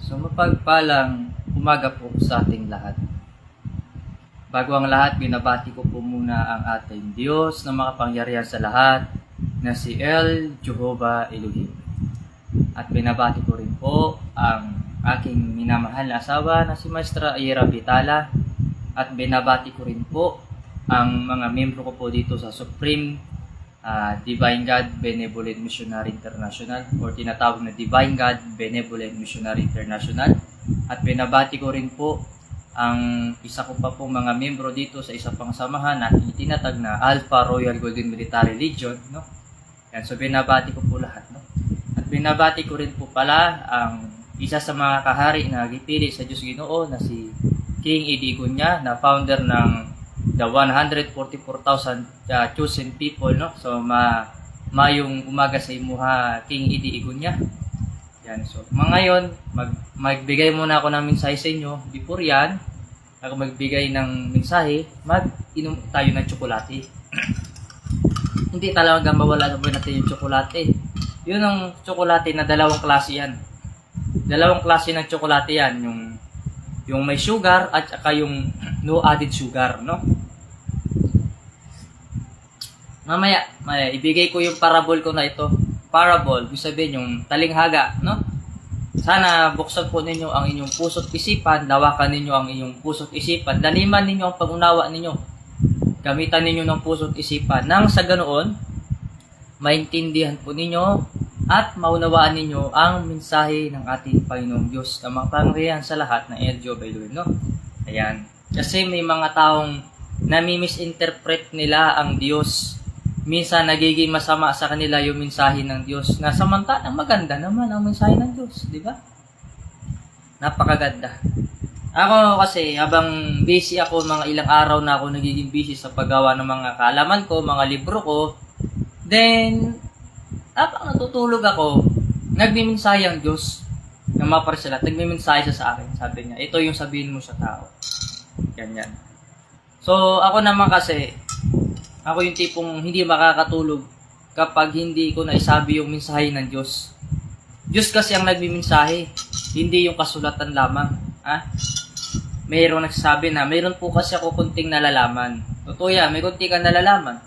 So mapagpalang umaga po sa ating lahat. Bago ang lahat, binabati ko po muna ang ating Diyos na makapangyarihan sa lahat na si El Jehovah Elohim. At binabati ko rin po ang aking minamahal na asawa na si Maestra Ira Vitala. At binabati ko rin po ang mga membro ko po dito sa Supreme Divine God Benevolent Missionary International or tinatawag na Divine God Benevolent Missionary International. At binabati ko rin po ang isa ko pa pong mga membro dito sa isa pang samahan na itinatag na Alpha Royal Golden Military Legion, no? Yan, so binabati ko po lahat, no? At binabati ko rin po pala ang isa sa mga kahari na gipili sa Diyos Ginoo na si King Eddie Igunya, na founder ng the 144,000 chosen people, no? So mayong umaga sa imuha, King Eddie Igunya. Yan, so ngayon magbigay muna ako ng mensahe sa inyo. Before yan, ako magbigay ng mensahe, mag-inom tayo ng tsokolate. Hindi talaga mawala sa buhay natin yung tsokolate. Yun ang tsokolate na dalawang klase yan. Dalawang klase ng tsokolate yan, yung may sugar at saka yung no added sugar, no? Mamaya ibigay ko yung parable ko na ito. Parable, ibig sabihin yung talinghaga, no? Sana buksan po ninyo ang inyong puso't isipan, lawakan ninyo ang inyong puso't isipan, laliman ninyo ang pag-unawa ninyo. Gamitan ninyo ng puso't isipan nang sa ganoon maintindihan po ninyo at maunawaan ninyo ang mensahe ng ating Panginoong Diyos na makapangyarihan sa lahat ng El Jehovah Elohim, no? Ayan. Kasi may mga taong nami-misinterpret nila ang Diyos. Minsan nagiging masama sa kanila yung mensahe ng Diyos na samantalang maganda naman ang mensahe ng Diyos, di ba? Napakaganda. Ako kasi habang busy ako, mga ilang araw na ako nagiging busy sa paggawa ng mga kaalaman ko, mga libro ko, then habang natutulog ako, nagmimensahe ang Diyos na maparsalat. Nagmimensahe siya sa akin. Sabi niya, ito yung sabihin mo sa tao. Ganyan. So ako naman kasi, ako yung tipong hindi makakatulog kapag hindi ko naisabi yung mensahe ng Diyos. Diyos kasi ang nagmimensahe, hindi yung kasulatan lamang. Mayroong nagsasabi na, mayroon po kasi ako kunting nalalaman. Totoo yan, may kunting kang nalalaman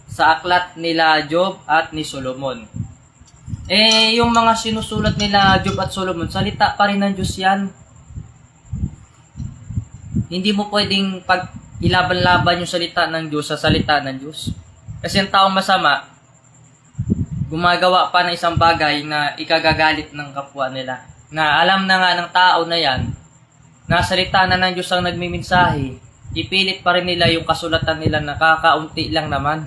sa aklat nila Job at ni Solomon. Yung mga sinusulat nila Job at Solomon, salita pa rin ng Diyos yan. Hindi mo pwedeng ilaban-laban yung salita ng Diyos sa salita ng Diyos. Kasi ang taong masama, gumagawa pa ng isang bagay na ikagagalit ng kapwa nila. Na alam na nga ng tao na yan, na salita na ng Diyos ang nagmimensahe, ipilit pa rin nila yung kasulatan nila na kakaunti lang naman.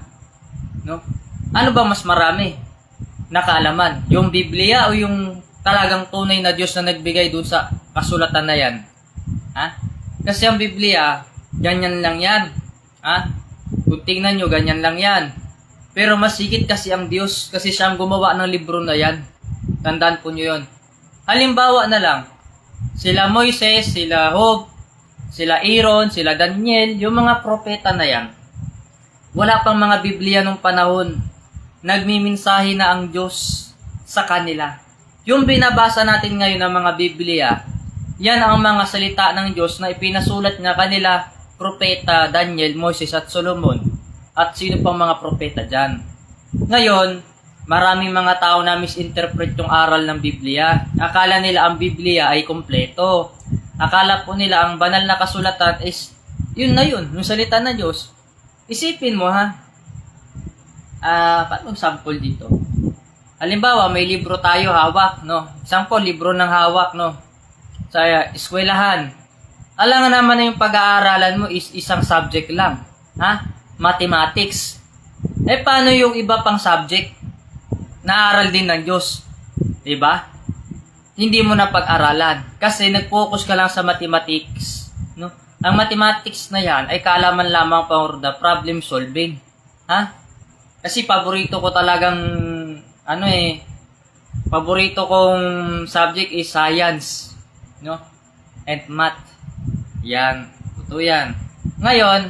No? Ano ba mas marami na kaalaman? Yung Biblia o yung talagang tunay na Diyos na nagbigay dun sa kasulatan na yan? Kasi ang Biblia, ganyan lang yan. Kung tingnan nyo, ganyan lang yan. Pero mas higit kasi ang Diyos kasi siya ang gumawa ng libro na yan. Tandaan po nyo yun. Halimbawa na lang, sila Moises, sila Job, sila Aaron, sila Daniel, yung mga propeta na yan. Wala pang mga Biblia nung panahon. Nagmimensahe na ang Diyos sa kanila. Yung binabasa natin ngayon ng mga Biblia, yan ang mga salita ng Diyos na ipinasulat nga kanila propeta Daniel, Moises at Solomon at sino pang mga propeta dyan. Ngayon, maraming mga tao na misinterpret yung aral ng Biblia. Akala nila ang Biblia ay kompleto. Akala po nila ang banal na kasulatan is yun na yun, yung salita ng Diyos. Isipin mo paano sample dito? Halimbawa, may libro tayo hawak, no? Sample, libro ng hawak, no? Sa eskwelahan. Alam nga naman na yung pag-aaralan mo is isang subject lang. Mathematics. Paano yung iba pang subject? Naaral din ng Diyos. Diba? Hindi mo na pag-aralan. Kasi nag-focus ka lang sa mathematics. No? Ang mathematics na yan ay kaalaman lamang for the problem solving. Kasi paborito ko talagang, paborito kong subject is science. No? And math. Yan. Totoo yan. Ngayon,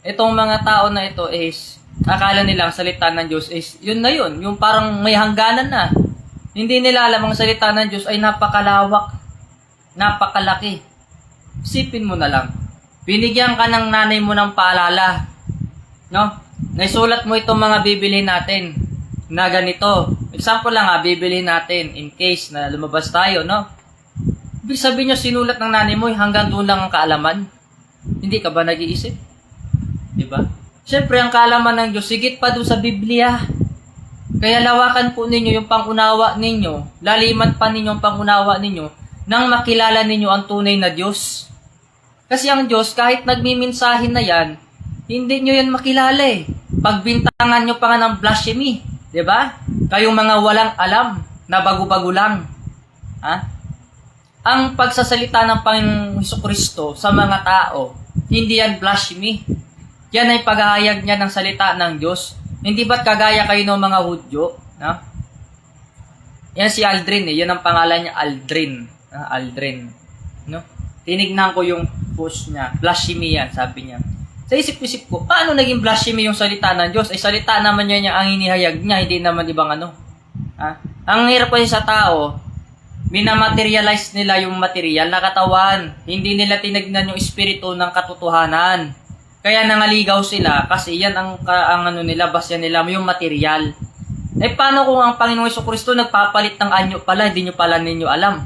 itong mga tao na ito is, akala nila ang salita ng Diyos is, yun na yun. Yung parang may hangganan na. Hindi nila alam ang salita ng Diyos ay napakalawak. Napakalaki. Isipin mo na lang. Binigyan ka ng nanay mo ng paalala. No? Naisulat mo itong mga bibilhin natin na ganito. Example lang bibilhin natin in case na lumabas tayo, no? Ibig sabihin nyo, sinulat ng nanay mo, hanggang doon lang ang kaalaman. Hindi ka ba nag-iisip? Diba? Siyempre, ang kaalaman ng Diyos, sigit pa doon sa Biblia. Kaya lawakan po ninyo yung pangunawa ninyo, laliman pa ninyo ang pangunawa ninyo, nang makilala ninyo ang tunay na Diyos. Kasi ang Diyos, kahit nagmiminsahin na yan, hindi nyo yan makilala eh. Pagbintangan nyo pa nga ng blasphemy. Diba? Kayong mga walang alam, na bago-bago lang. Ha? Ang pagsasalita ng Panginoong Hesukristo sa mga tao, hindi yan blasphemy. Yan ay paghahayag niya ng salita ng Diyos. Hindi ba't kagaya kayo ng mga Hudyo? No? Yan si Aldrin eh. Yan ang pangalan niya, Aldrin. Aldrin. No? Tinignan ko yung post niya. Blasphemy yan, sabi niya. Sa isip-isip ko, paano naging blasphemy yung salita ng Diyos? Ay salita naman niya ang inihayag niya, hindi naman ibang ano. Ha? Ang hirap kasi sa tao, minamaterialize nila yung material na katawan. Hindi nila tinignan yung espiritu ng katotohanan. Kaya nangaligaw sila kasi yan ang ano nila, basya nila yung material. Eh paano kung ang Panginoong Hesukristo nagpapalit ng anyo pala, hindi nyo pala ninyo alam?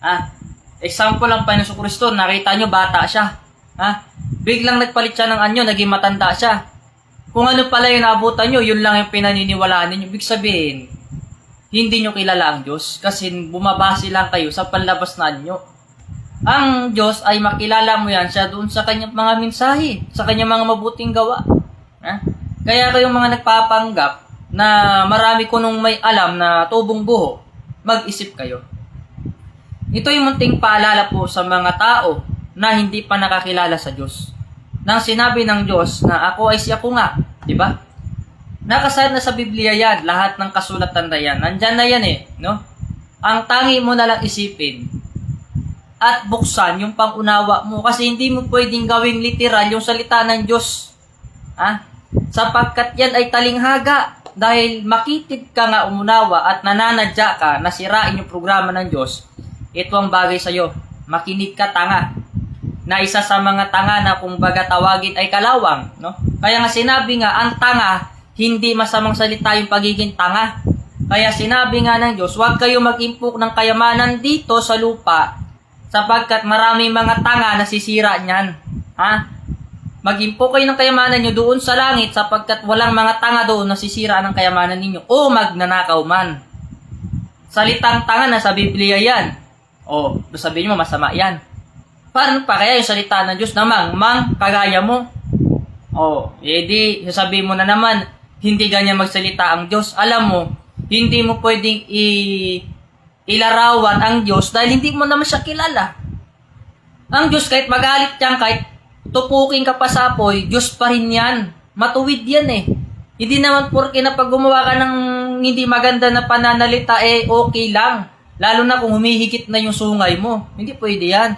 Ha? Example lang, Panginoong Hesukristo, nakita nyo bata siya. Ha? Biglang nagpalit siya ng anyo, naging matanda siya. Kung ano pala yung naabutan nyo, yun lang yung pinaniniwalaan ninyo. Ibig sabihin, hindi nyo kilala ang Diyos kasi bumabase lang kayo sa panlabas na anyo. Ang Diyos ay makilala mo yan siya doon sa kanyang mga mensahe, sa kanyang mga mabuting gawa. Ha? Kaya kayong mga nagpapanggap na marami ko nung may alam na tubong buho, mag-isip kayo. Ito yung munting paalala po sa mga tao na hindi pa nakakilala sa Diyos. Nang sinabi ng Diyos na ako ay si ako nga, di ba? Nakasaad na sa Biblia yan, lahat ng kasulatan na yan. Nandyan na yan eh, no? Ang tangi mo na lang isipin at buksan yung pangunawa mo kasi hindi mo pwedeng gawing literal yung salita ng Diyos. Ha? Sapagkat yan ay talinghaga dahil makitid ka nga umunawa at nananadya ka na sirain yung programa ng Diyos. Ito ang bagay sa'yo. Makinig ka, tanga. Na isa sa mga tanga na kung baga tawagin ay kalawang. No? Kaya nga sinabi nga, ang tanga, hindi masamang salita yung pagiging tanga. Kaya sinabi nga ng Diyos, huwag kayo mag-impok ng kayamanan dito sa lupa sapagkat maraming mga tanga na sisira niyan. Ha? Mag-impok kayo ng kayamanan nyo doon sa langit sapagkat walang mga tanga doon na sisira ng kayamanan ninyo o magnanakaw man. Salitang tanga na sa Biblia yan. O, sabihin mo masama yan. Paano pa kaya yung salita ng Diyos na mang kagaya mo? O, edi sasabihin mo na naman, hindi ganyan magsalita ang Diyos. Alam mo, hindi mo pwedeng ilarawan ang Diyos dahil hindi mo naman siya kilala. Ang Diyos kahit magalit yan, kahit tupukin ka pa sa apoy, Diyos pa rin yan. Matuwid yan eh. Hindi naman porke na pag gumawa ka ng hindi maganda na pananalita okay lang. Lalo na kung humihigit na yung sungay mo. Hindi pwede yan.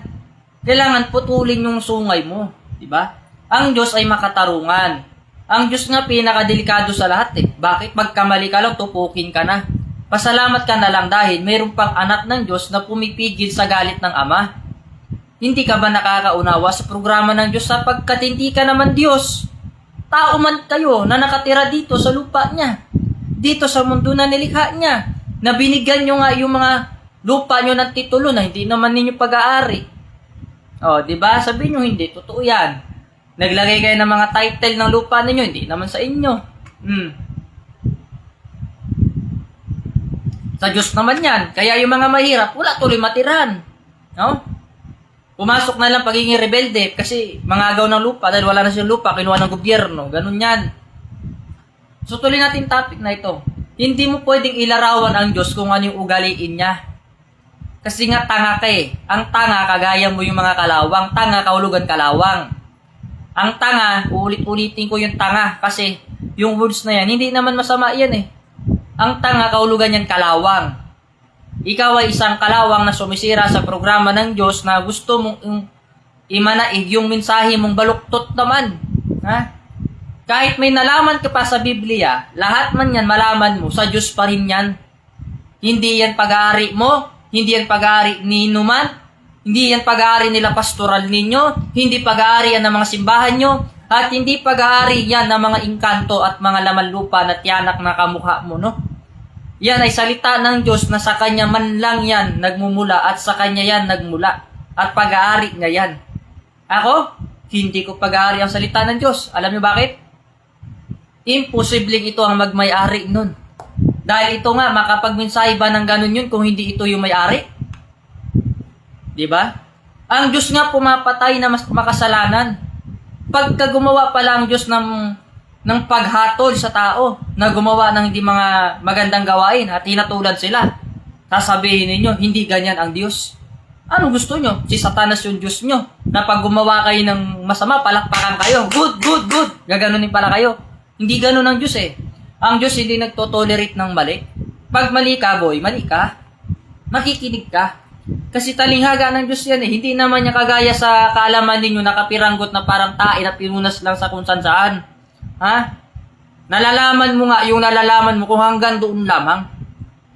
Kailangan putulin yung sungay mo. Diba? Ang Diyos ay makatarungan. Ang Diyos nga pinakadelikado sa lahat eh. Bakit magkamali ka lang, tupukin ka na? Pasalamat ka na lang dahil mayroon pang anak ng Diyos na pumipigil sa galit ng Ama. Hindi ka ba nakakaunawa sa programa ng Diyos sapagkat hindi ka naman Diyos? Tao man kayo na nakatira dito sa lupa niya. Dito sa mundo na nilikha niya. Na binigyan nyo nga yung mga lupa nyo ng titulo na hindi naman ninyo pag-aari. O, diba? Sabihin nyo hindi. Totoo yan. Naglagay kayo ng mga title ng lupa ninyo, hindi naman sa inyo. Sa Diyos naman yan. Kaya yung mga mahirap, wala tuloy matiran. No? Pumasok na lang pagiging rebelde kasi mangagaw ng lupa dahil wala na siyang lupa, kinuha ng gobyerno. Ganun yan. So tuloy natin topic na ito. Hindi mo pwedeng ilarawan ang Diyos kung ano yung ugaliin niya. Kasi nga tanga ka eh. Ang tanga, kagaya mo yung mga kalawang. Tanga, kahulugan kalawang. Ang tanga, uulit-ulitin ko yung tanga kasi yung words na yan, hindi naman masama yan eh. Ang tanga, kahulugan yan kalawang. Ikaw ay isang kalawang na sumisira sa programa ng Diyos na gusto mong imanaig yung mensahe mong baluktot naman. Ha? Kahit may nalaman ka pa sa Biblia, lahat man yan malaman mo, sa Diyos pa rin yan. Hindi yan pag-aari mo, hindi yan pag-aari ni Numan, Hindi yan pag-aari nila pastoral ninyo, hindi pag-aari yan ng mga simbahan nyo, at hindi pag-aari yan ng mga inkanto at mga laman lupa na tiyanak na kamukha mo, no? Yan ay salita ng Diyos na sa Kanya man lang yan nagmumula at sa Kanya yan nagmula. At pag-aari niya yan. Ako, hindi ko pag-aari ang salita ng Diyos. Alam niyo bakit? Imposibleng ito ang magmay-ari nun. Dahil ito nga, makapagmensahe ba ng ganun yun kung hindi ito yung may-ari? Diba? Ang Diyos nga pumapatay na makasalanan. Pagka gumawa pala ang Diyos ng paghatol sa tao na gumawa ng hindi mga magandang gawain at hinatulan sila, sasabihin ninyo, hindi ganyan ang Diyos. Anong gusto nyo? Si Satanas yung Diyos nyo. Na pag gumawa kayo ng masama, palakpakan kayo. Good, good, good. Gaganunin pala kayo. Hindi ganun ang Diyos eh. Ang Diyos hindi nagtotolerate ng mali. Pag mali ka, boy, mali ka. Makikinig ka. Kasi talinghaga ng Diyos yan eh. Hindi naman niya kagaya sa kaalaman ninyo nakapiranggot na parang tae na pinunas lang sa kung saan. Ha? Nalalaman mo nga yung nalalaman mo kung hanggang doon lamang.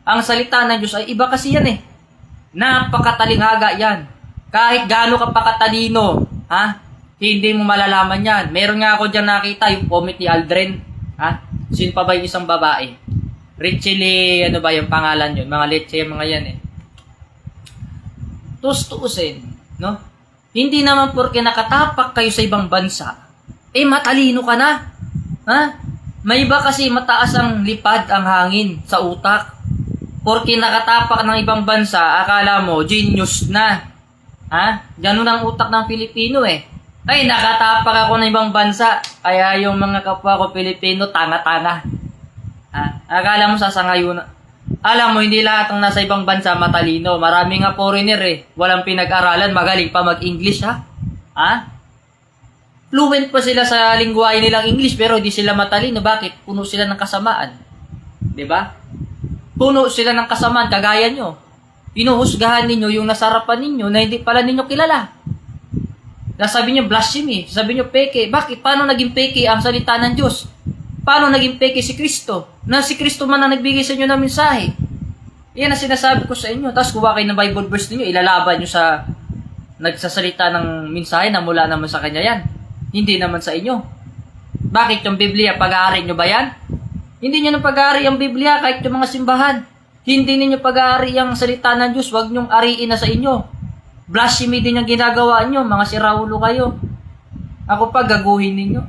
Ang salita ng Diyos ay iba kasi yan eh. Napakatalinghaga yan. Kahit gaano ka pakatalino, ha? Hindi mo malalaman yan. Meron nga ako dyan nakita, yung comet ni Aldrin. Ha? Sino pa ba yung isang babae? Richie, ano ba yung pangalan yun? Mga leche, mga yan eh. Tustusin, no? Hindi naman porke nakatapak kayo sa ibang bansa, eh matalino ka na. Ha? May iba kasi mataas ang lipad ang hangin sa utak. Porke nakatapak ng ibang bansa, akala mo, genius na. Ha? Ganun ang utak ng Pilipino eh. Ay, nakatapak ako ng ibang bansa, kaya yung mga kapwa ko Pilipino, tanga-tanga. Ha? Akala mo sasangayon. Alam mo, hindi lahat ng nasa ibang bansa matalino. Marami nga foreigner eh. Walang pinag-aralan, magaling pa mag-English ha? Ha? Fluent pa sila sa lingwahe nilang English pero hindi sila matalino. Bakit? Puno sila ng kasamaan. 'Di ba? Puno sila ng kasamaan kagaya nyo. Pinuhusgahan ninyo yung nasarapan ninyo na hindi pala ninyo kilala. Sabi nyo blasphemy, sabi nyo peke. Bakit? Paano naging peke ang salita ng Diyos? Paano naging peke si Kristo? Na si Kristo man ang nagbigay sa inyo ng mensahe. Yan ang sinasabi ko sa inyo. Tapos kuha kayo ng Bible verse ninyo, ilalaban nyo sa nagsasalita ng mensahe na mula naman sa Kanya yan. Hindi naman sa inyo. Bakit yung Biblia, pag-aari nyo ba yan? Hindi nyo nang pag-aari ang Biblia kahit yung mga simbahan. Hindi ninyo pag-aari ang salita ng Diyos, huwag nyong ariin na sa inyo. Blasphemy din yung ginagawa nyo, mga siraulo kayo. Ako pa, gaguhin ninyo.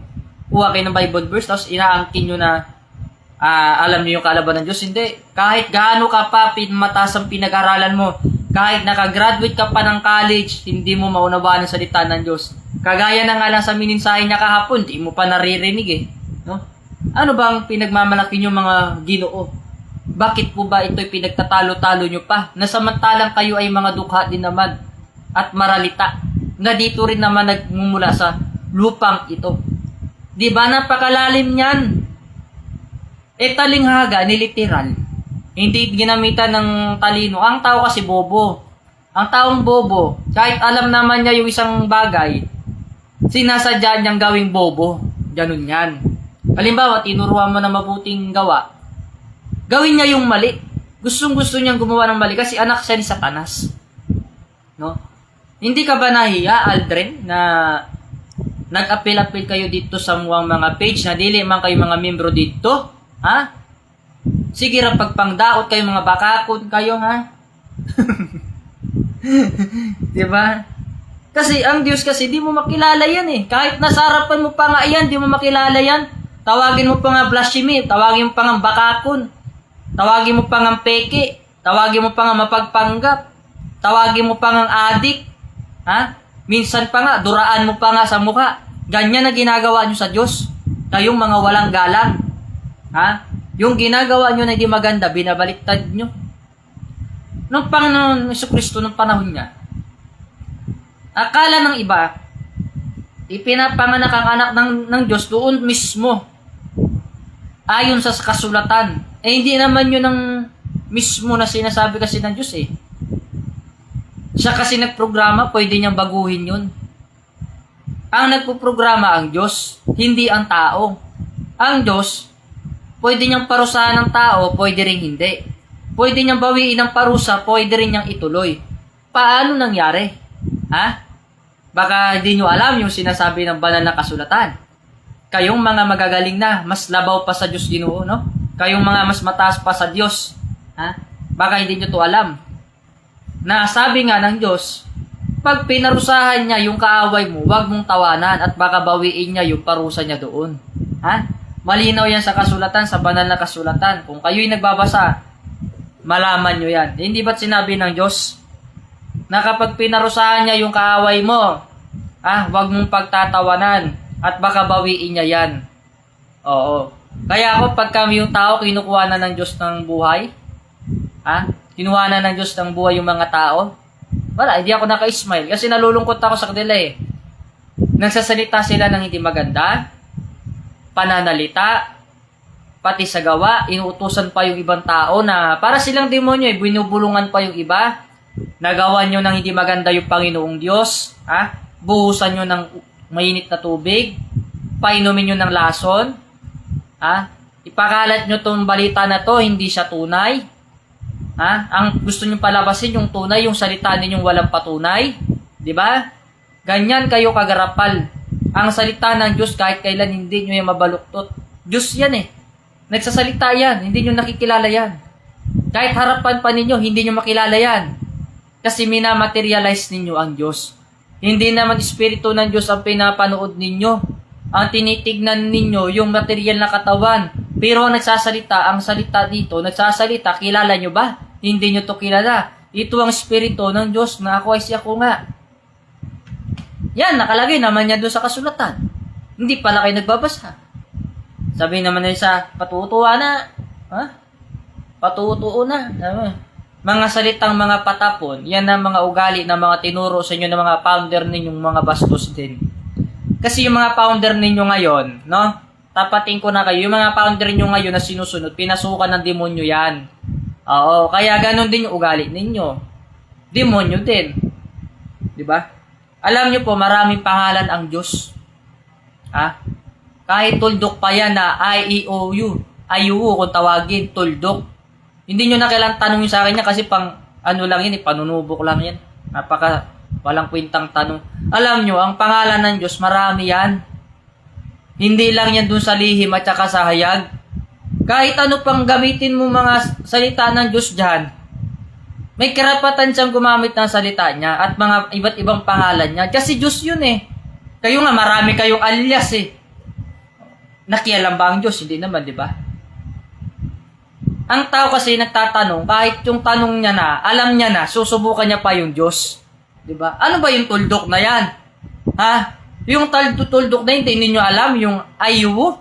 Kuha kayo ng Bible verse, tapos inaangkin nyo na alam niyo yung kalaban ng Diyos. Hindi. Kahit gaano ka pa mataas ang pinag-aralan mo, kahit nakagraduate ka pa ng college, hindi mo maunawaan ang salita ng Diyos. Kagaya na nga lang sa mininsahe niya kahapon, di mo pa naririnig eh. No? Ano bang pinagmamalaki niyo mga Ginoo? Bakit po ba ito'y pinagtatalo-talo nyo pa? Nasamantalang kayo ay mga dukha din naman at maralita na dito rin naman nagmumula sa lupang ito. Di ba napakalalim niyan? E talinghaga ni literal. Hindi ginamitan ng talino. Ang tao kasi bobo. Ang taong bobo, kahit alam naman niya yung isang bagay, sinasadya niyang gawing bobo. Ganun yan. Halimbawa, tinuruan mo na mabuting gawa, gawin niya yung mali. Gustong-gusto niyang gumawa ng mali kasi anak siya ni Satanas. No? Hindi ka ba nahiya, Aldrin, na nag-appeal-appeal kayo dito sa mga page na dili man kayo mga membro dito? Ha? Sige ra pagpangdaot kayo mga bakakon kayo, ha? Diba? Kasi ang Diyos kasi di mo makilala yan eh. Kahit nasa harapan mo pa nga yan, di mo makilala yan. Tawagin mo pa nga blasphemy, tawagin mo pa nga bakakon, tawagin mo pa nga peke, tawagin mo pa nga mapagpanggap, tawagin mo pa nga adik, ha? Minsan pa nga, duraan mo pa nga sa mukha. Ganyan na ginagawa nyo sa Diyos. Kayong mga walang galang. Ha? Yung ginagawa nyo na di maganda, binabaliktad nyo. Nung Panginoon Jesucristo, nung panahon niya, akala ng iba, ipinapanganak ang anak ng Diyos doon mismo. Ayon sa kasulatan. Eh hindi naman yun ang mismo na sinasabi kasi ng Diyos eh. Siya kasi nagprograma, pwede niyang baguhin yun. Ang nagpuprograma ang Diyos, hindi ang tao. Ang Diyos, pwede niyang parusahan ng tao, pwede rin hindi. Pwede niyang bawiin ng parusa, pwede rin niyang ituloy. Paano nangyari? Ha? Baka hindi nyo alam yung sinasabi ng banal na kasulatan. Kayong mga magagaling na, mas labaw pa sa Diyos Ginoo, no? Kayong mga mas mataas pa sa Diyos. Ha? Baka hindi nyo to alam. Na sabi nga ng Diyos, pag pinarusahan niya yung kaaway mo, huwag mong tawanan at baka bawiin niya yung parusa niya doon. Ha? Malinaw yan sa kasulatan, sa banal na kasulatan. Kung kayo'y nagbabasa, malaman nyo yan. Hindi ba't sinabi ng Diyos na kapag pinarusahan niya yung kaaway mo, huwag mong pagtatawanan at baka bawiin niya yan. Oo. Kaya ako, pag kami yung tao, kinukuha na ng Diyos ng buhay. Kinuha na ng Diyos ng buhay yung mga tao. Wala, hindi ako naka-smile kasi nalulungkot ako sa kanila eh. Nagsasalita sila ng hindi maganda, pananalita, pati sa gawa, inuutusan pa yung ibang tao na para silang demonyo eh, binubulungan pa yung iba. Nagawa nyo ng hindi maganda yung Panginoong Diyos, buhusan nyo ng mainit na tubig, painumin nyo ng lason, ipakalat nyo tong balita na to, hindi siya tunay. Ang gusto nyo palabasin yung tunay, yung salita ninyong walang patunay. Diba? Ganyan kayo kagarapal. Ang salita ng Diyos kahit kailan hindi nyo yung mabaluktot. Diyos yan eh. Nagsasalita yan, hindi nyo nakikilala yan. Kahit harapan pa ninyo, hindi nyo makilala yan. Kasi minamaterialize ninyo ang Diyos. Hindi naman Espiritu ng Diyos ang pinapanood ninyo. Ang tinitignan ninyo, yung material na katawan. Pero ang nagsasalita, ang salita dito, nagsasalita, kilala nyo ba? Hindi nyo to kilala. Ito ang Espiritu ng Diyos na ako ay siya ko nga. Yan, nakalagay naman niya doon sa kasulatan. Hindi pala kayo nagbabasa. Sabi naman nila sa patutuwa na. Patutuo na. Mga salitang mga patapon, yan ang mga ugali na mga tinuro sa inyo ng mga founder ninyong mga bastos din. Kasi yung mga founder ninyo ngayon, no? Tapatin ko na kayo, yung mga founder ninyo ngayon na sinusunod, pinasukan ng demonyo yan. Oo, kaya ganun din yung ugali ninyo. Demonyo din. Diba? Alam nyo po, maraming pangalan ang Diyos. Kahit tuldok pa yan na I-E-O-U, I-U kung tawagin, tuldok. Hindi nyo na kailangan tanongin sa akin yan kasi pang ano lang yan, panunubok lang yan. Napaka walang kwintang tanong. Alam nyo, ang pangalan ng Diyos, marami yan. Hindi lang yan dun sa lihim at saka sa hayag. Kahit ano pang gamitin mo mga salita ng Diyos dyan, may karapatan siyang gumamit ng salita niya at mga iba't ibang pangalan niya. Kasi Diyos yun eh. Kayo nga, marami kayong alias eh. Nakialam ba ang Diyos? Hindi naman, di ba? Ang tao kasi nagtatanong, kahit yung tanong niya na, alam niya na, susubukan niya pa yung Diyos. Diba? Ano ba yung tuldok na yan? Yung tuldok na hindi ninyo alam, yung I-U,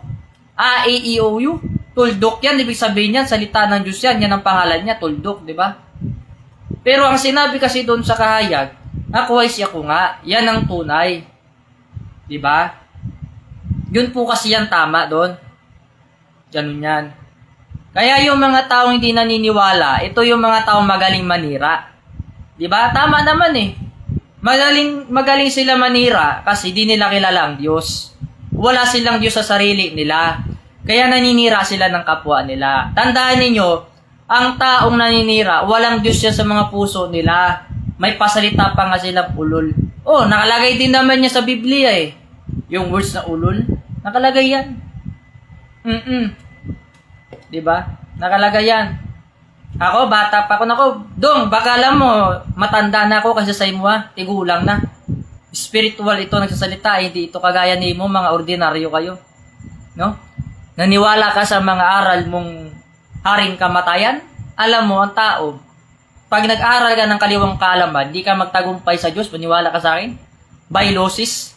A-E-I-O-U, tuldok yan, ibig sabihin yan, salita ng Diyos yan, yan ang pangalan niya, tuldok, diba? Pero ang sinabi kasi doon sa kahayag, ako ay siya ko nga, yan ang tunay. Diba? Yun po kasi yan tama doon. Ganun yan. Kaya yung mga taong hindi naniniwala, ito yung mga taong magaling manira. Diba? Tama naman eh. Magaling sila manira kasi di nila kilala ang Diyos. Wala silang Diyos sa sarili nila. Kaya naninira sila ng kapwa nila. Tandaan ninyo, ang taong naninira, walang Diyos yan sa mga puso nila. May pasalita pa nga silang ulol. Nakalagay din naman niya sa Biblia eh. Yung words na ulol, nakalagay yan. Diba? Nakalagay yan. Ako, bata pa ako. Dong, baka alam mo, matanda na ako kasi sa imo tigulang na. Spiritual ito nagsasalita, hindi ito kagaya ni mo, mga ordinaryo kayo. No? Naniwala ka sa mga aral mong haring kamatayan? Alam mo, ang tao, pag nag-aral ka ng kaliwang kaalaman, di ka magtagumpay sa Diyos, maniwala ka sa akin? Bailosis,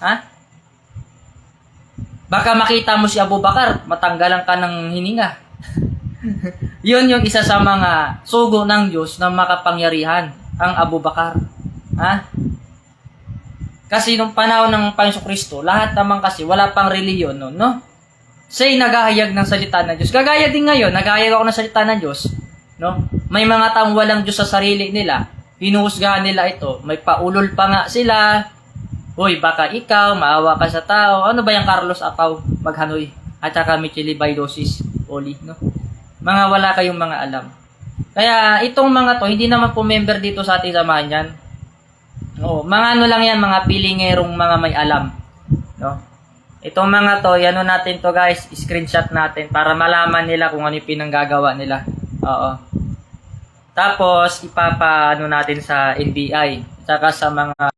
Baka makita mo si Abu Bakar, matanggalan ka ng hininga. Yun yung isa sa mga sugo ng Diyos na makapangyarihan, ang Abu Bakar. Kasi nung panahon ng Panginoon Kristo, lahat naman kasi wala pang reliyon noon, no? Siya'y naghahayag ng salita ng Diyos. Kagaya din ngayon, naghahayag ako ng salita ng Diyos, no? May mga taong walang Diyos sa sarili nila, hinuhusgahan nila ito. May paulol pa nga sila. Hoy, baka ikaw, maawa ka sa tao. Ano ba yung Carlos Apaw, Maghanoy? At saka Michele Baidosis, Oli, no? Mga wala kayong mga alam. Kaya itong mga to, hindi naman po member dito sa ating samahan yan. Oo, mga ano lang yan, mga pilingerong mga may alam. No? Itong mga to, ano natin to guys, screenshot natin para malaman nila kung ano yung pinanggagawa nila. Oo. Tapos, ano natin sa NBI. Tsaka sa mga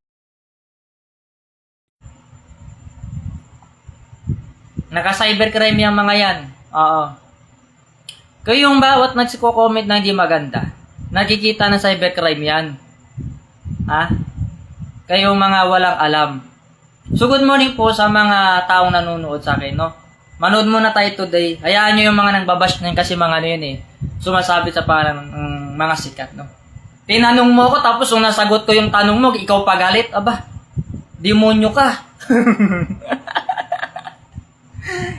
naka-cybercrime yung mga yan. Oo. Kayong bawat nagsiko-comment na hindi maganda, nakikita na cybercrime yan. Ha? Kayong mga walang alam. So good morning po sa mga taong nanonood sa akin, no? Manood muna tayo today. Hayaan nyo yung mga nang babash na yun kasi mga ano yun eh. Sumasabi sa parang mga sikat, no? Tinanong mo ko tapos nung nasagot ko yung tanong mo, ikaw pagalit. Aba, demonyo ka.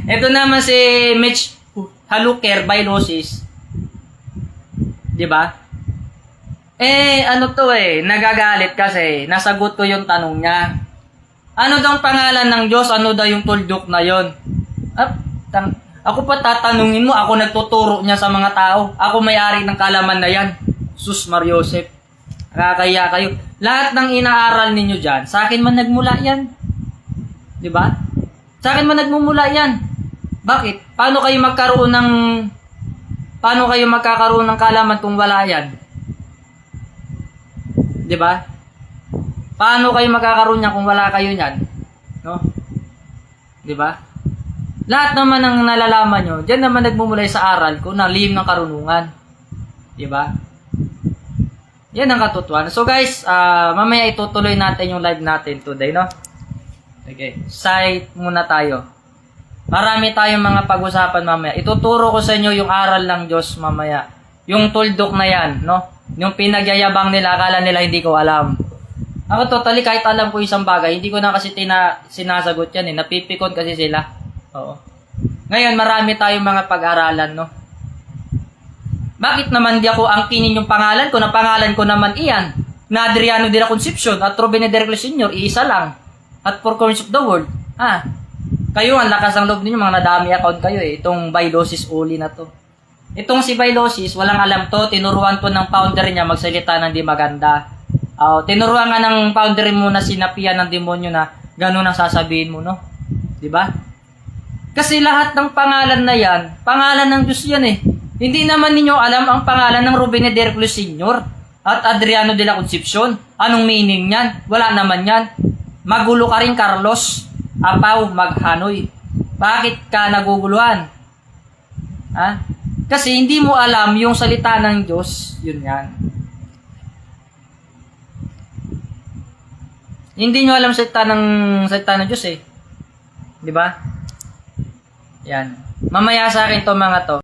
Ito naman si Mitch Haluker Bailosis. 'Di ba? Ano to nagagalit kasi nasagot ko yung tanong niya. Ano daw ang pangalan ng Diyos? Ano daw yung tuldok na yon? Ako pa tatanungin mo, ako nagtuturo niya sa mga tao. Ako may-ari ng kalaman na yan. Sus Mariosep. Nakakaya kayo. Lahat ng inaaral ninyo dyan, sa akin man nagmula yan. 'Di ba? Sa akin man nagmumula yan. Bakit? Paano kayo magkakaroon ng kalaman kung wala yan? 'Di ba? Paano kayo magkakaroon niyan kung wala kayo niyan? No? 'Di ba? Lahat naman ng nalalaman nyo, diyan naman nagmumula sa aral ko na lihim ng karunungan. 'Di ba? Yan ang katotohanan. So guys, mamaya itutuloy natin yung live natin today, no? Okay, site muna tayo. Marami tayong mga pag-usapan mamaya. Ituturo ko sa inyo yung aral ng Diyos mamaya. Yung tuldok na yan, no? Yung pinagyayabang nila, akala nila hindi ko alam. Ako totally, kahit alam ko isang bagay, hindi ko na kasi sinasagot yan Napipikon kasi sila. Oo. Ngayon, marami tayong mga pag-aralan, no? Bakit naman di ako angkinin yung pangalan ko, na pangalan ko naman iyan, na Adriano de la Concepcion at Ruben de Reclo Sr., iisa lang. At for corners of the world. Kayo, ang lakas ng loob ninyo, mga nadami account kayo Itong Bailosis uli na to. Itong si Bailosis, walang alam to. Tinuruan to ng founder niya magsalita ng di maganda. Tinuruan nga ng founder mo na sinapian ng demonyo na ganun ang sasabihin mo, no? Diba? Kasi lahat ng pangalan na yan, pangalan ng Diyos yan Hindi naman ninyo alam ang pangalan ng Ruben de Reclo Sr. at Adriano de la Concepcion. Anong meaning yan? Wala naman yan. Magulo ka rin, Carlos. Apaw, Maghanoy. Bakit ka naguguluhan? Kasi hindi mo alam yung salita ng Diyos. Yun yan. Hindi nyo alam salita ng Diyos Di ba? Yan. Mamaya sa akin to mga to.